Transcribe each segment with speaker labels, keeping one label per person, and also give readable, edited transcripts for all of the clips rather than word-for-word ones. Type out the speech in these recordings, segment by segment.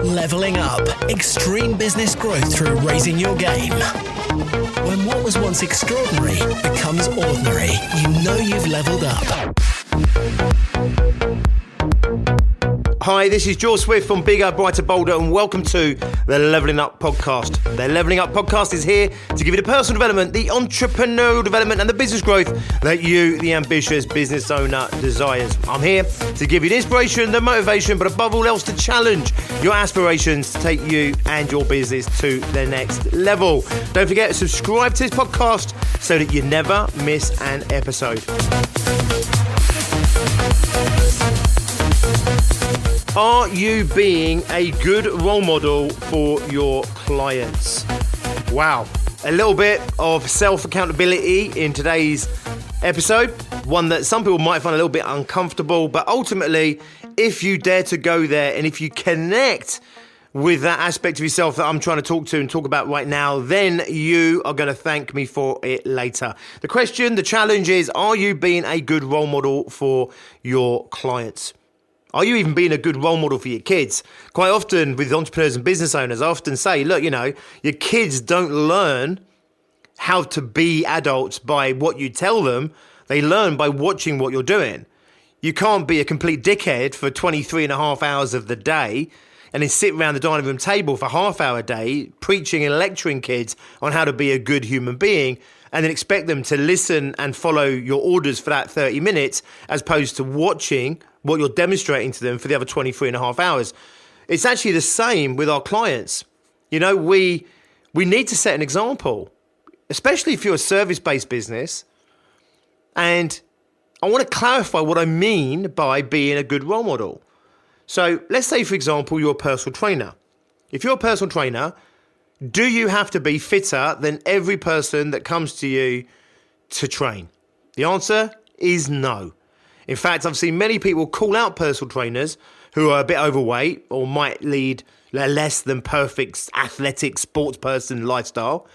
Speaker 1: Leveling up. Extreme business growth through raising your game. When what was once extraordinary becomes ordinary, you know you've leveled up.
Speaker 2: Hi, this is George Swift from Bigger, Brighter, Bolder, and welcome to the Leveling Up Podcast. The Leveling Up Podcast is here to give you the personal development, the entrepreneurial development, and the business growth that you, the ambitious business owner, desires. I'm here to give you the inspiration, the motivation, but above all else, to challenge your aspirations to take you and your business to the next level. Don't forget to subscribe to this podcast so that you never miss an episode. Are you being a good role model for your clients? Wow, a little bit of self-accountability in today's episode, one that some people might find a little bit uncomfortable, but ultimately, if you dare to go there and if you connect with that aspect of yourself that I'm trying to talk to and talk about right now, then you are going to thank me for it later. The question, the challenge is, are you being a good role model for your clients? Are you even being a good role model for your kids? Quite often with entrepreneurs and business owners, I often say, look, your kids don't learn how to be adults by what you tell them. They learn by watching what you're doing. You can't be a complete dickhead for 23 and a half hours of the day and then sit around the dining room table for half hour a day preaching and lecturing kids on how to be a good human being and then expect them to listen and follow your orders for that 30 minutes as opposed to watching what you're demonstrating to them for the other 23 and a half hours. It's actually the same with our clients. We need to set an example, especially if you're a service-based business. And I want to clarify what I mean by being a good role model. So let's say, for example, you're a personal trainer. If you're a personal trainer, do you have to be fitter than every person that comes to you to train? The answer is no. In fact, I've seen many people call out personal trainers who are a bit overweight or might lead a less than perfect athletic sports person lifestyle.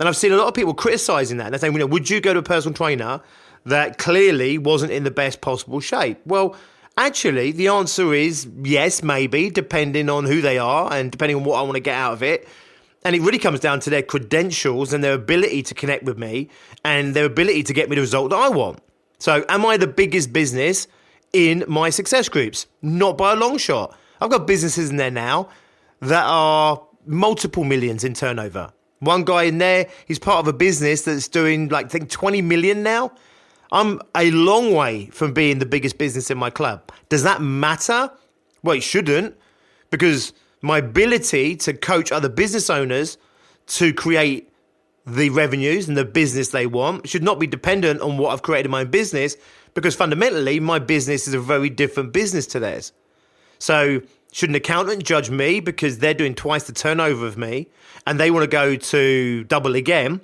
Speaker 2: And I've seen a lot of people criticizing that. They're saying, would you go to a personal trainer that clearly wasn't in the best possible shape? Well, actually, the answer is yes, maybe, depending on who they are and depending on what I want to get out of it. And it really comes down to their credentials and their ability to connect with me and their ability to get me the result that I want. So am I the biggest business in my success groups? Not by a long shot. I've got businesses in there now that are multiple millions in turnover. One guy in there, he's part of a business that's doing 20 million now. I'm a long way from being the biggest business in my club. Does that matter? Well, it shouldn't, because my ability to coach other business owners to create the revenues and the business they want should not be dependent on what I've created in my own business, because fundamentally my business is a very different business to theirs. So should an accountant judge me because they're doing twice the turnover of me and they want to go to double again?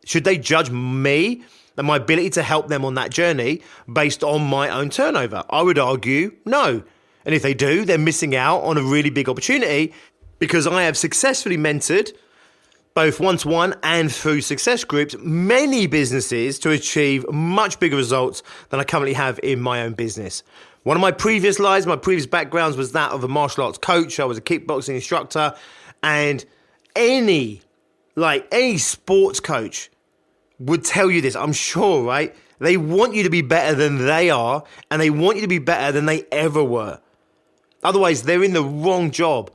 Speaker 2: Should they judge me and my ability to help them on that journey based on my own turnover? I would argue no. And if they do, they're missing out on a really big opportunity, because I have successfully mentored, both one-to-one and through success groups, many businesses to achieve much bigger results than I currently have in my own business. One of my previous lives, my previous backgrounds was that of a martial arts coach. I was a kickboxing instructor, and any sports coach would tell you this, I'm sure, right? They want you to be better than they are, and they want you to be better than they ever were. Otherwise, they're in the wrong job.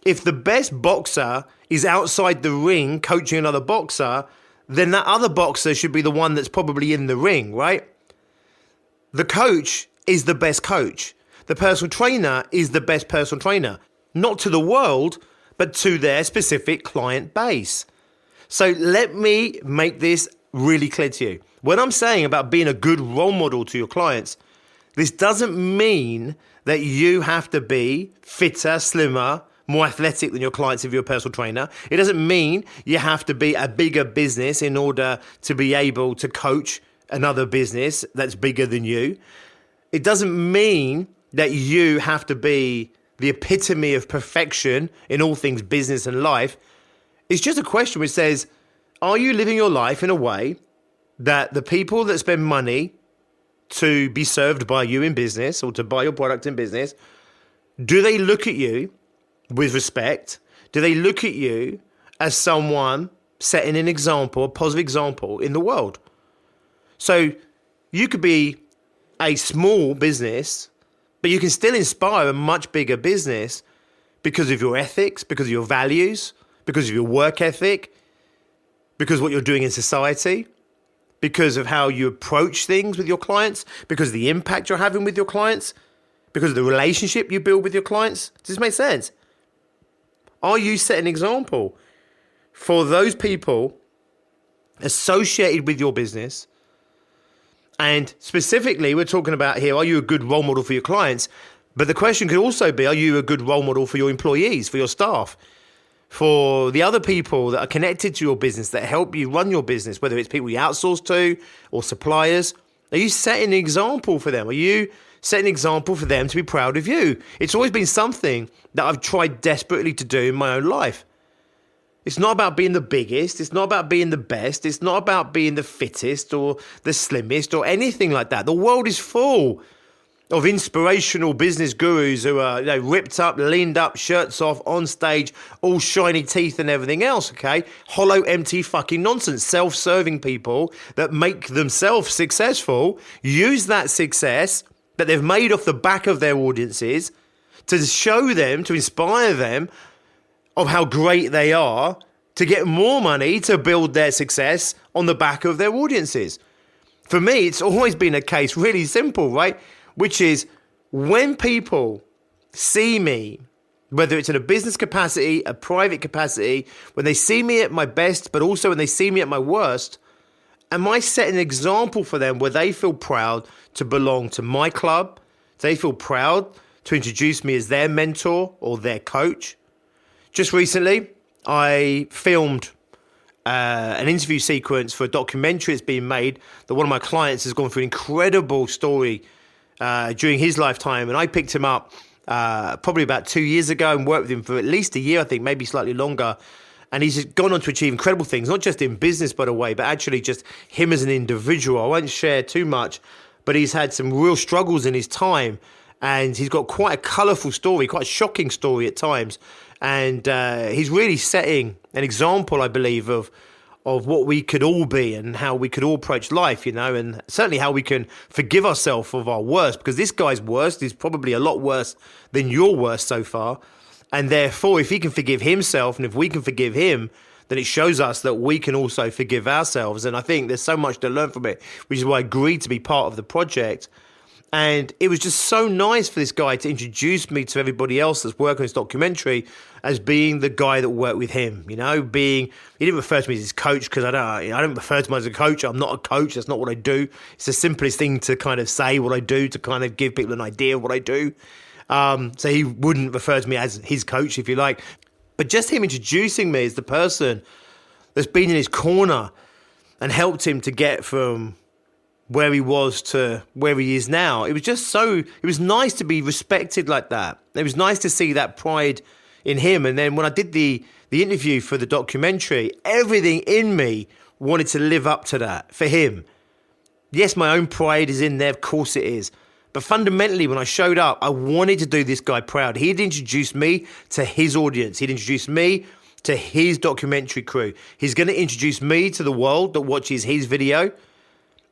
Speaker 2: If the best boxer is outside the ring coaching another boxer, then that other boxer should be the one that's probably in the ring, right? The coach is the best coach. The personal trainer is the best personal trainer. Not to the world, but to their specific client base. So let me make this really clear to you. When I'm saying about being a good role model to your clients, this doesn't mean that you have to be fitter, slimmer, more athletic than your clients if you're a personal trainer. It doesn't mean you have to be a bigger business in order to be able to coach another business that's bigger than you. It doesn't mean that you have to be the epitome of perfection in all things business and life. It's just a question which says, are you living your life in a way that the people that spend money to be served by you in business or to buy your product in business, do they look at you with respect? Do they look at you as someone setting an example, a positive example in the world? So you could be a small business, but you can still inspire a much bigger business because of your ethics, because of your values, because of your work ethic, because of what you're doing in society, because of how you approach things with your clients, because of the impact you're having with your clients, because of the relationship you build with your clients. Does this make sense? Are you setting an example for those people associated with your business? And specifically, we're talking about here, are you a good role model for your clients? But the question could also be, are you a good role model for your employees, for your staff, for the other people that are connected to your business, that help you run your business, whether it's people you outsource to or suppliers? Are you setting an example for them? Are you setting an example for them to be proud of you? It's always been something that I've tried desperately to do in my own life. It's not about being the biggest. It's not about being the best. It's not about being the fittest or the slimmest or anything like that. The world is full of inspirational business gurus who are ripped up, leaned up, shirts off, on stage, all shiny teeth and everything else, okay? Hollow, empty fucking nonsense. Self-serving people that make themselves successful, use that success that they've made off the back of their audiences to show them, to inspire them of how great they are, to get more money to build their success on the back of their audiences. For me, it's always been a case really simple, right? Which is when people see me, whether it's in a business capacity, a private capacity, when they see me at my best, but also when they see me at my worst, am I setting an example for them where they feel proud to belong to my club? They feel proud to introduce me as their mentor or their coach? Just recently, I filmed an interview sequence for a documentary that's being made that one of my clients has gone through an incredible story during his lifetime. And I picked him up probably about 2 years ago and worked with him for at least a year, I think, maybe slightly longer. And he's gone on to achieve incredible things, not just in business, by the way, but actually just him as an individual. I won't share too much, but he's had some real struggles in his time. And he's got quite a colourful story, quite a shocking story at times. And he's really setting an example, I believe, of what we could all be and how we could all approach life, and certainly how we can forgive ourselves of our worst, because this guy's worst is probably a lot worse than your worst so far. And therefore, if he can forgive himself and if we can forgive him, then it shows us that we can also forgive ourselves. And I think there's so much to learn from it, which is why I agreed to be part of the project. And it was just so nice for this guy to introduce me to everybody else that's working on this documentary as being the guy that worked with him, he didn't refer to me as his coach because I don't refer to him as a coach. I'm not a coach. That's not what I do. It's the simplest thing to kind of say what I do, to kind of give people an idea of what I do. So he wouldn't refer to me as his coach, if you like. But just him introducing me as the person that's been in his corner and helped him to get from where he was to where he is now. It was nice to be respected like that. It was nice to see that pride in him. And then when I did the interview for the documentary, everything in me wanted to live up to that for him. Yes, my own pride is in there. Of course it is. But fundamentally, when I showed up, I wanted to do this guy proud. He'd introduced me to his audience. He'd introduced me to his documentary crew. He's going to introduce me to the world that watches his video.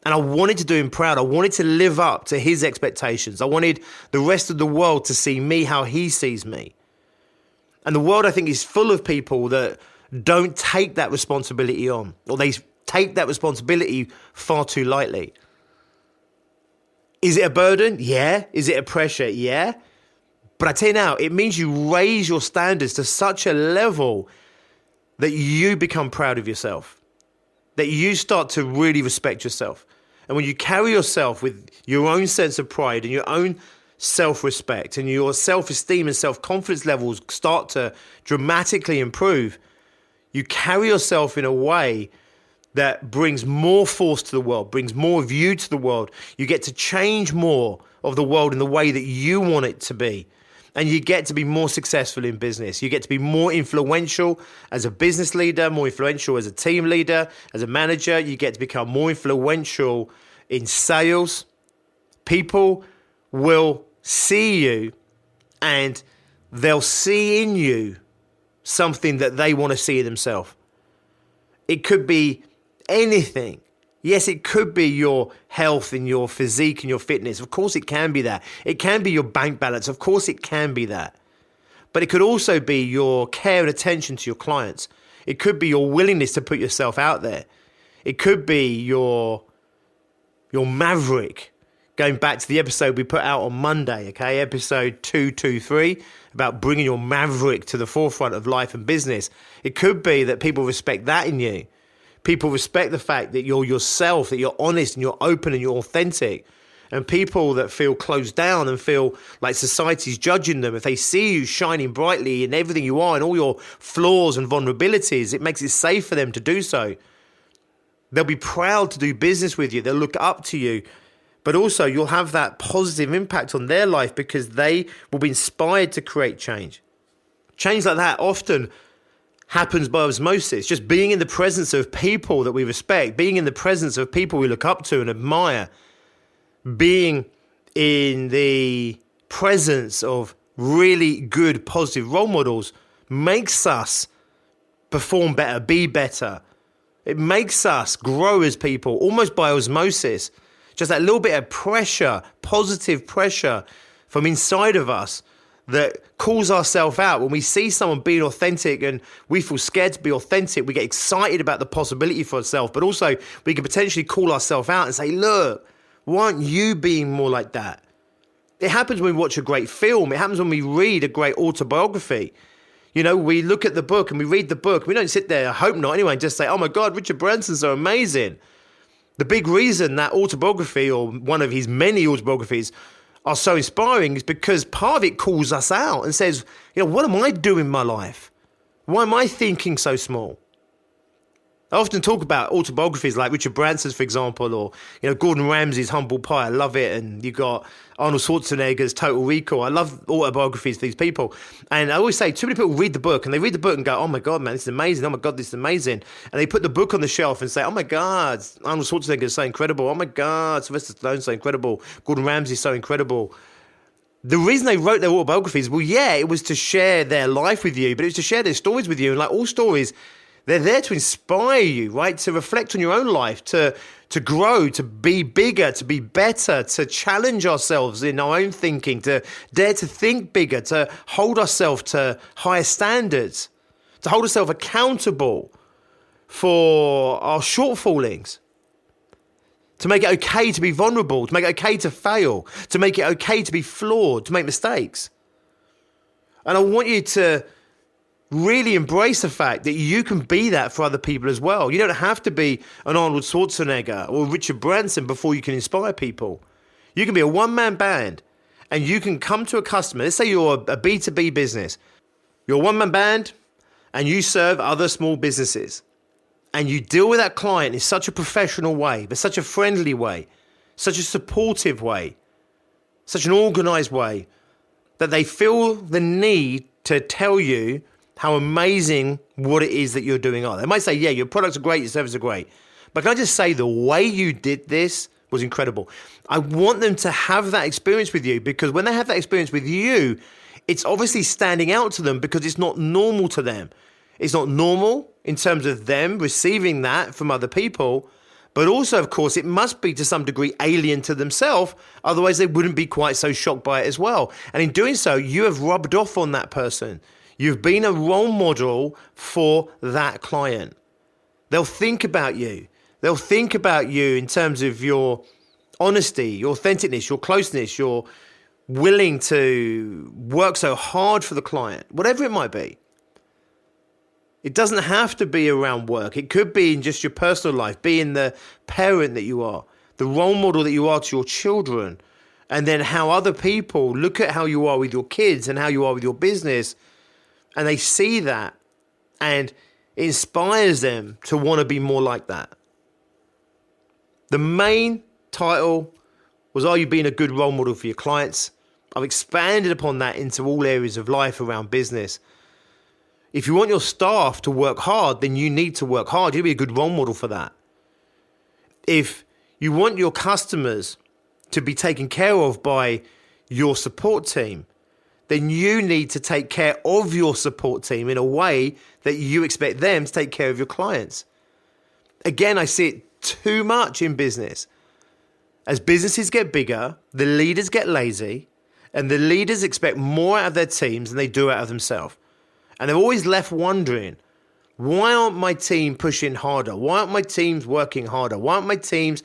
Speaker 2: And I wanted to do him proud. I wanted to live up to his expectations. I wanted the rest of the world to see me how he sees me. And the world, I think, is full of people that don't take that responsibility on, or they take that responsibility far too lightly. Is it a burden? Yeah. Is it a pressure? Yeah. But I tell you now, it means you raise your standards to such a level that you become proud of yourself, that you start to really respect yourself. And when you carry yourself with your own sense of pride and your own self-respect and your self-esteem and self-confidence levels start to dramatically improve, you carry yourself in a way that brings more force to the world, brings more of you to the world. You get to change more of the world in the way that you want it to be. And you get to be more successful in business. You get to be more influential as a business leader, more influential as a team leader, as a manager. You get to become more influential in sales. People will see you and they'll see in you something that they want to see in themselves. It could be anything. Yes, it could be your health and your physique and your fitness. Of course it can be that. It can be your bank balance. Of course it can be that. But it could also be your care and attention to your clients. It could be your willingness to put yourself out there. It could be your maverick. Going back to the episode we put out on Monday, okay, episode 223, about bringing your maverick to the forefront of life and business. It could be that people respect that in you. People respect the fact that you're yourself, that you're honest and you're open and you're authentic. And people that feel closed down and feel like society's judging them, if they see you shining brightly in everything you are and all your flaws and vulnerabilities, it makes it safe for them to do so. They'll be proud to do business with you. They'll look up to you. But also you'll have that positive impact on their life because they will be inspired to create change. Change like that often happens by osmosis, just being in the presence of people that we respect, being in the presence of people we look up to and admire, being in the presence of really good, positive role models makes us perform better, be better. It makes us grow as people, almost by osmosis. Just that little bit of pressure, positive pressure from inside of us that calls ourselves out. When we see someone being authentic and we feel scared to be authentic, we get excited about the possibility for ourselves, but also we can potentially call ourselves out and say, look, why aren't you being more like that? It happens when we watch a great film. It happens when we read a great autobiography. You know, we look at the book and we read the book. We don't sit there, I hope not anyway, and just say, oh my God, Richard Branson's so amazing. The big reason that autobiography, or one of his many autobiographies, are so inspiring is because part of it calls us out and says, you know, what am I doing in my life? Why am I thinking so small? I often talk about autobiographies like Richard Branson's, for example, or, you know, Gordon Ramsay's Humble Pie. I love it. And you got Arnold Schwarzenegger's Total Recall. I love autobiographies of these people. And I always say, too many people read the book and they read the book and go, oh my God, man, this is amazing. Oh my God, this is amazing. And they put the book on the shelf and say, oh my God, Arnold Schwarzenegger is so incredible. Oh my God, Sylvester Stallone's so incredible. Gordon Ramsay's so incredible. The reason they wrote their autobiographies, well, yeah, it was to share their life with you, but it was to share their stories with you. And like all stories, they're there to inspire you, right? To reflect on your own life, to grow, to be bigger, to be better, to challenge ourselves in our own thinking, to dare to think bigger, to hold ourselves to higher standards, to hold ourselves accountable for our shortfallings, to make it okay to be vulnerable, to make it okay to fail, to make it okay to be flawed, to make mistakes. And I want you to really embrace the fact that you can be that for other people as well. You don't have to be an Arnold Schwarzenegger or Richard Branson before you can inspire people. You can be a one-man band and you can come to a customer. Let's say you're a B2B business. You're a one-man band and you serve other small businesses. And you deal with that client in such a professional way, but such a friendly way, such a supportive way, such an organized way that they feel the need to tell you how amazing what it is that you're doing are. They might say, yeah, your products are great, your services are great. But can I just say the way you did this was incredible. I want them to have that experience with you because when they have that experience with you, it's obviously standing out to them because it's not normal to them. It's not normal in terms of them receiving that from other people, but also, of course, it must be to some degree alien to themselves. Otherwise, they wouldn't be quite so shocked by it as well. And in doing so, you have rubbed off on that person. You've been a role model for that client. They'll think about you. They'll think about you in terms of your honesty, your authenticness, your closeness, your willing to work so hard for the client, whatever it might be. It doesn't have to be around work. It could be in just your personal life, being the parent that you are, the role model that you are to your children, and then how other people look at how you are with your kids and how you are with your business. And they see that and it inspires them to want to be more like that. The main title was, are you being a good role model for your clients? I've expanded upon that into all areas of life around business. If you want your staff to work hard, then you need to work hard. You'll be a good role model for that. If you want your customers to be taken care of by your support team, then you need to take care of your support team in a way that you expect them to take care of your clients. Again, I see it too much in business. As businesses get bigger, the leaders get lazy, and the leaders expect more out of their teams than they do out of themselves. And they're always left wondering, why aren't my team pushing harder? Why aren't my teams working harder? Why aren't my teams,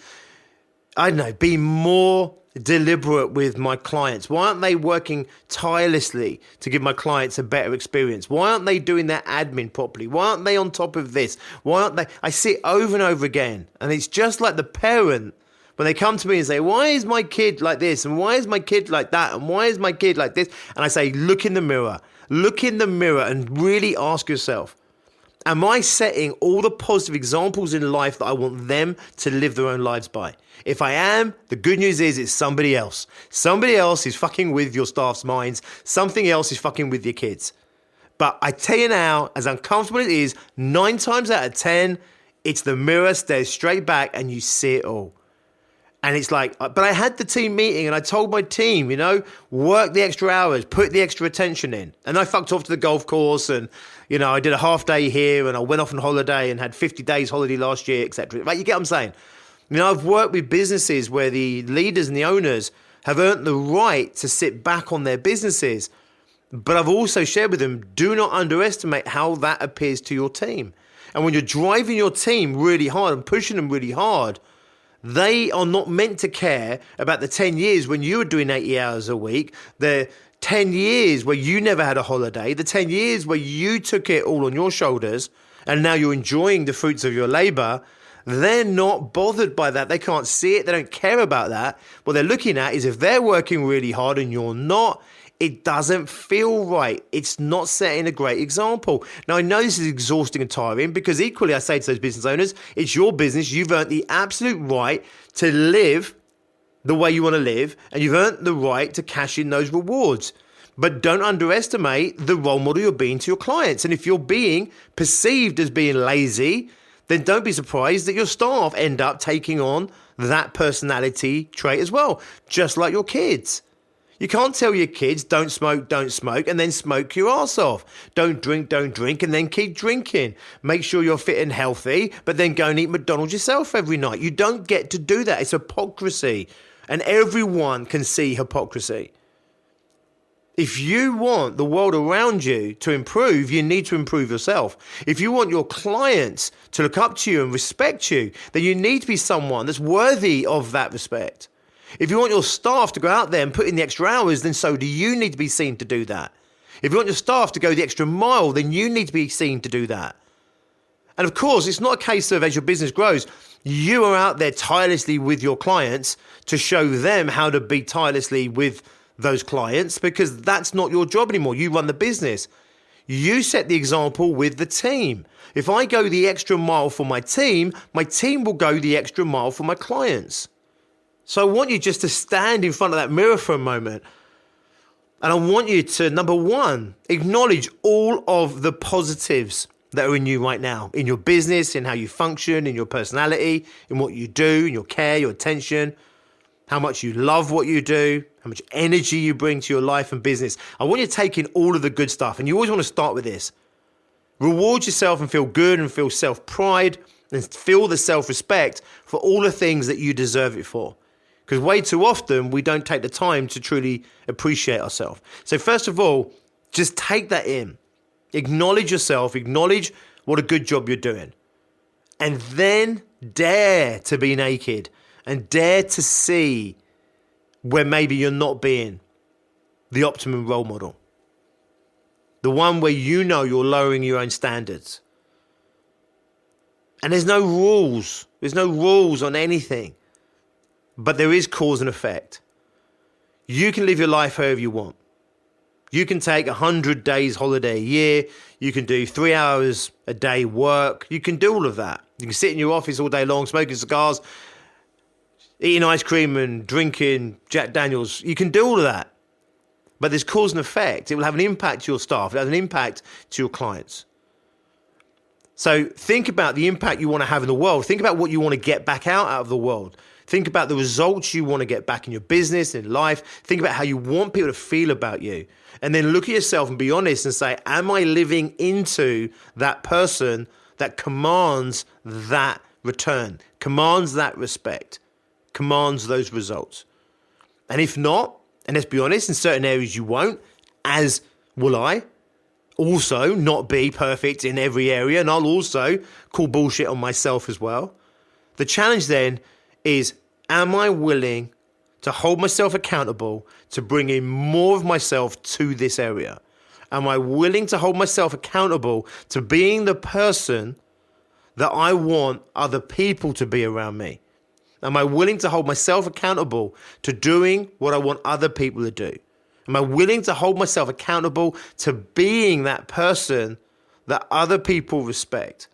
Speaker 2: I don't know, being more deliberate with my clients? Why aren't they working tirelessly to give my clients a better experience? Why aren't they doing their admin properly? Why aren't they on top of this? Why aren't they? I see it over and over again. And it's just like the parent when they come to me and say, why is my kid like this? And why is my kid like that? And why is my kid like this? And I say, look in the mirror and really ask yourself, am I setting all the positive examples in life that I want them to live their own lives by? If I am, the good news is it's somebody else. Somebody else is fucking with your staff's minds. Something else is fucking with your kids. But I tell you now, as uncomfortable as it is, 9 times out of 10, it's the mirror stares straight back and you see it all. And it's like, but I had the team meeting and I told my team, work the extra hours, put the extra attention in. And I fucked off to the golf course and, I did a half day here and I went off on holiday and had 50 days holiday last year, etc. Right, you get what I'm saying? I've worked with businesses where the leaders and the owners have earned the right to sit back on their businesses. But I've also shared with them, do not underestimate how that appears to your team. And when you're driving your team really hard and pushing them really hard, they are not meant to care about the 10 years when you were doing 80 hours a week, the 10 years where you never had a holiday, the 10 years where you took it all on your shoulders and now you're enjoying the fruits of your labor. They're not bothered by that. They can't see it. They don't care about that. What they're looking at is if they're working really hard and you're not, it doesn't feel right. It's not setting a great example. Now, I know this is exhausting and tiring because equally I say to those business owners, it's your business. You've earned the absolute right to live the way you want to live, and you've earned the right to cash in those rewards. But don't underestimate the role model you're being to your clients. And if you're being perceived as being lazy, then don't be surprised that your staff end up taking on that personality trait as well, just like your kids. You can't tell your kids, don't smoke, and then smoke your ass off. Don't drink, and then keep drinking. Make sure you're fit and healthy, but then go and eat McDonald's yourself every night. You don't get to do that. It's hypocrisy. And everyone can see hypocrisy. If you want the world around you to improve, you need to improve yourself. If you want your clients to look up to you and respect you, then you need to be someone that's worthy of that respect. If you want your staff to go out there and put in the extra hours, then so do you need to be seen to do that. If you want your staff to go the extra mile, then you need to be seen to do that. And of course, it's not a case of as your business grows, you are out there tirelessly with your clients to show them how to be tirelessly with those clients, because that's not your job anymore. You run the business. You set the example with the team. If I go the extra mile for my team will go the extra mile for my clients. So I want you just to stand in front of that mirror for a moment. And I want you to, number one, acknowledge all of the positives that are in you right now, in your business, in how you function, in your personality, in what you do, in your care, your attention, how much you love what you do, how much energy you bring to your life and business. I want you to take in all of the good stuff. And you always want to start with this. Reward yourself and feel good and feel self-pride and feel the self-respect for all the things that you deserve it for. Because way too often, we don't take the time to truly appreciate ourselves. So first of all, just take that in. Acknowledge yourself. Acknowledge what a good job you're doing. And then dare to be naked and dare to see where maybe you're not being the optimum role model. The one where you know you're lowering your own standards. And there's no rules. There's no rules on anything. But there is cause and effect. You can live your life however you want. You can take 100 days holiday a year. You can do 3 hours a day work. You can do all of that. You can sit in your office all day long, smoking cigars, eating ice cream and drinking Jack Daniels. You can do all of that. But there's cause and effect. It will have an impact to your staff. It has an impact to your clients. So think about the impact you want to have in the world. Think about what you want to get back out of the world. Think about the results you want to get back in your business, in life. Think about how you want people to feel about you. And then look at yourself and be honest and say, am I living into that person that commands that return, commands that respect, commands those results? And if not, and let's be honest, in certain areas you won't, as will I, also not be perfect in every area, and I'll also call bullshit on myself as well. The challenge then is, am I willing to hold myself accountable to bringing more of myself to this area? Am I willing to hold myself accountable to being the person that I want other people to be around me? Am I willing to hold myself accountable to doing what I want other people to do? Am I willing to hold myself accountable to being that person that other people respect?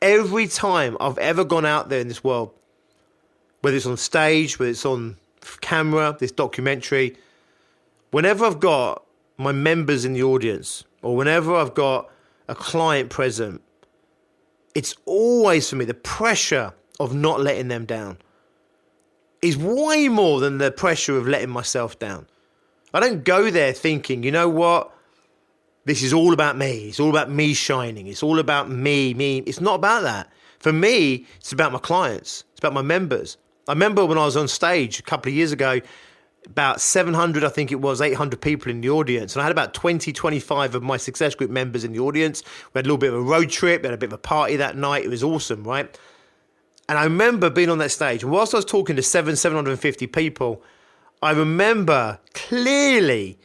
Speaker 2: Every time I've ever gone out there in this world, whether it's on stage, whether it's on camera, this documentary, whenever I've got my members in the audience or whenever I've got a client present, it's always for me the pressure of not letting them down is way more than the pressure of letting myself down. I don't go there thinking, you know what? This is all about me. It's all about me shining. It's all about me. It's not about that. For me, it's about my clients. It's about my members. I remember when I was on stage a couple of years ago, about 700, I think it was, 800 people in the audience. And I had about 20, 25 of my Success Group members in the audience. We had a little bit of a road trip. We had a bit of a party that night. It was awesome, right? And I remember being on that stage. And whilst I was talking to 750 people, I remember clearly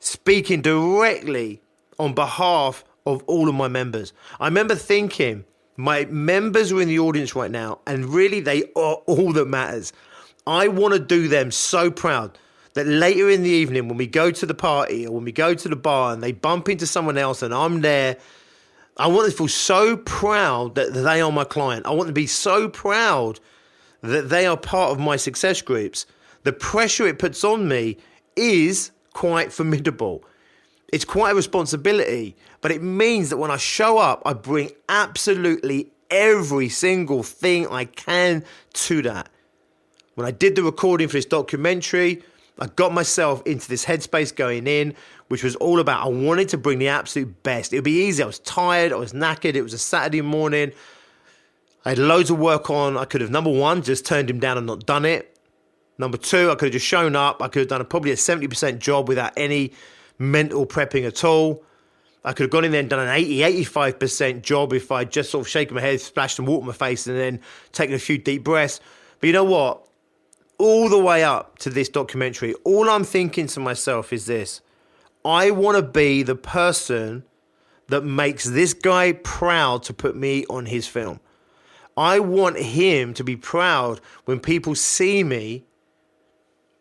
Speaker 2: speaking directly on behalf of all of my members. I remember thinking, my members are in the audience right now, and really they are all that matters. I want to do them so proud that later in the evening when we go to the party or when we go to the bar and they bump into someone else and I'm there, I want them to feel so proud that they are my client. I want them to be so proud that they are part of my success groups. The pressure it puts on me is quite formidable. It's quite a responsibility, but it means that when I show up, I bring absolutely every single thing I can to that. When I did the recording for this documentary, I got myself into this headspace going in, which was all about, I wanted to bring the absolute best. It would be easy. I was tired. I was knackered. It was a Saturday morning. I had loads of work on. I could have, number one, just turned him down and not done it. Number two, I could have just shown up. I could have done probably a 70% job without any mental prepping at all. I could have gone in there and done an 85% job if I just sort of shaken my head, splashed some water on my face and then taken a few deep breaths. But you know what? All the way up to this documentary, all I'm thinking to myself is this. I want to be the person that makes this guy proud to put me on his film. I want him to be proud when people see me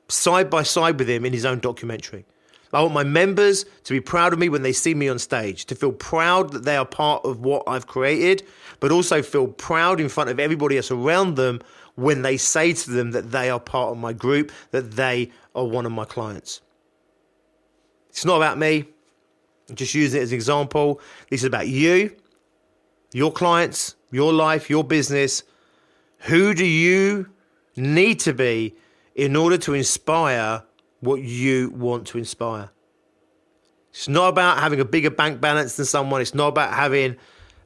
Speaker 2: side by side with him in his own documentary. I want my members to be proud of me when they see me on stage, to feel proud that they are part of what I've created, but also feel proud in front of everybody else around them when they say to them that they are part of my group, that they are one of my clients. It's not about me. I'm just using it as an example. This is about you, your clients, your life, your business. Who do you need to be in order to inspire what you want to inspire? It's not about having a bigger bank balance than someone. It's not about having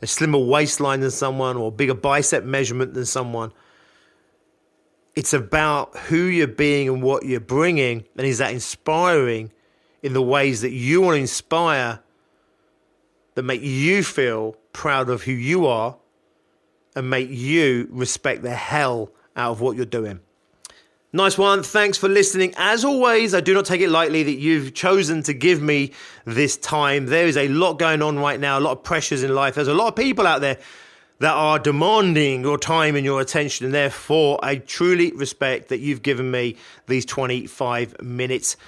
Speaker 2: a slimmer waistline than someone or a bigger bicep measurement than someone. It's about who you're being and what you're bringing, and is that inspiring in the ways that you want to inspire, that make you feel proud of who you are and make you respect the hell out of what you're doing. Nice one. Thanks for listening. As always, I do not take it lightly that you've chosen to give me this time. There is a lot going on right now, a lot of pressures in life. There's a lot of people out there that are demanding your time and your attention, and therefore I truly respect that you've given me these 25 minutes.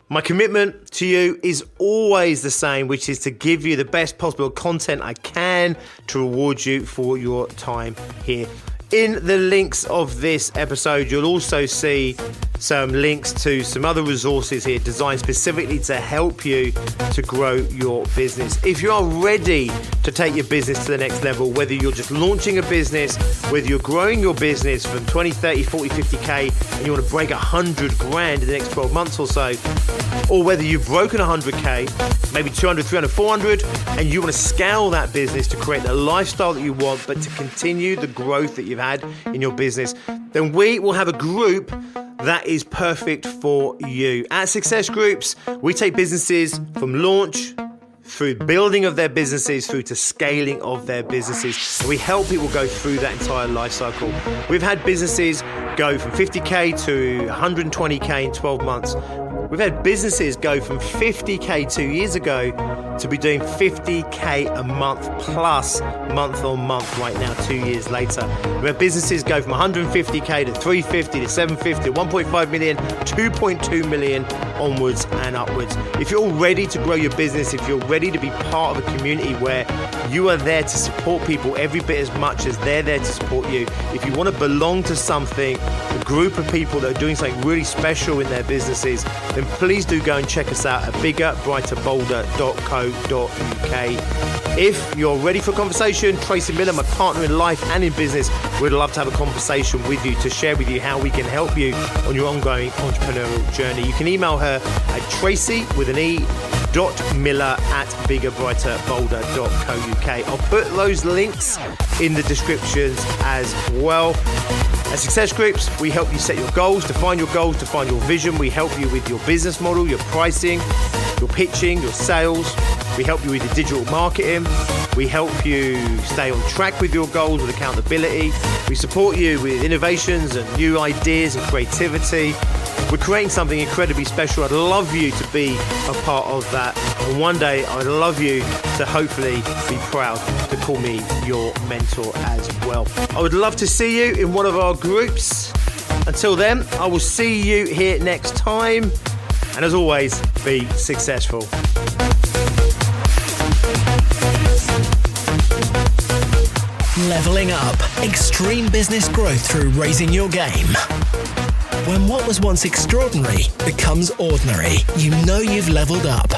Speaker 2: My commitment to you is always the same, which is to give you the best possible content I can to reward you for your time here. In the links of this episode, you'll also see some links to some other resources here designed specifically to help you to grow your business. If you are ready to take your business to the next level, whether you're just launching a business, whether you're growing your business from 20, 30, 40, 50K and you want to break 100 grand in the next 12 months or so, or whether you've broken 100K, maybe 200, 300, 400, and you want to scale that business to create the lifestyle that you want, but to continue the growth that you've had in your business, then we will have a group that is perfect for you. At Success Groups, we take businesses from launch through building of their businesses through to scaling of their businesses. And we help people go through that entire life cycle. We've had businesses go from 50K to 120K in 12 months. We've had businesses go from 50K 2 years ago to be doing 50K a month plus month on month right now, 2 years later. We've had businesses go from 150K to 350 to 750, 1.5 million, 2.2 million onwards and upwards. If you're ready to grow your business, if you're ready to be part of a community where you are there to support people every bit as much as they're there to support you, if you want to belong to something, a group of people that are doing something really special in their businesses, then please do go and check us out at biggerbrighterbolder.co.uk. If you're ready for a conversation, Tracy Miller, my partner in life and in business, we'd love to have a conversation with you to share with you how we can help you on your ongoing entrepreneurial journey. You can email her at tracy.miller@biggerbrighterbolder.co.uk. I'll put those links in the descriptions as well. At Success Groups, we help you set your goals, define your vision. We help you with your business model, your pricing, your pitching, your sales. We help you with your digital marketing. We help you stay on track with your goals with accountability. We support you with innovations and new ideas and creativity. We're creating something incredibly special. I'd love you to be a part of that. And one day, I'd love you to hopefully be proud to call me your mentor as well. I would love to see you in one of our groups. Until then, I will see you here next time. And as always, be successful.
Speaker 1: Leveling up. Extreme business growth through raising your game. When what was once extraordinary becomes ordinary, you know you've leveled up.